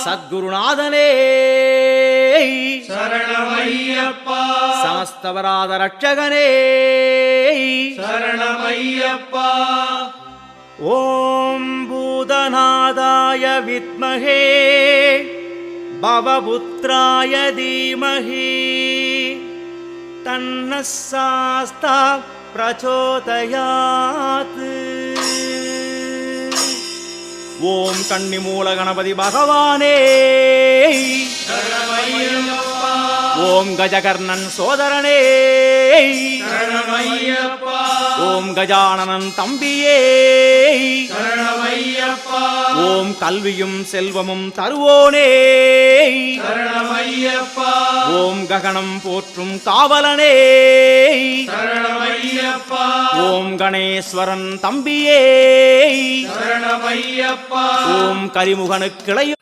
சத்குருநாதனே சரணமையப்பா சமஸ்தவராத ரட்சகனே சரணமையப்பா ஓம் பூதநாதாய வித்மஹே பவபுத்ராய தீமஹி தன்னः சாஸ்தா பிரச்சோதயாத். ஓம் கன்னிமூல கணபதி பகவானே சரணமையப்பா ஓம் கஜகர்ணன் சோதரனே சரணமையப்பா ஓம் கஜானனன் தம்பியே சரணமையப்பா ஓம் கல்வியும் செல்வமும் தருவோனே சரணமையப்பா ஓம் ககனம் போற்றும் காவலனே சரணமையப்பா ஓம் கணேஸ்வரன் தம்பியே சரணமையப்பா ஓம் கரிமுகனுக்கிளையும்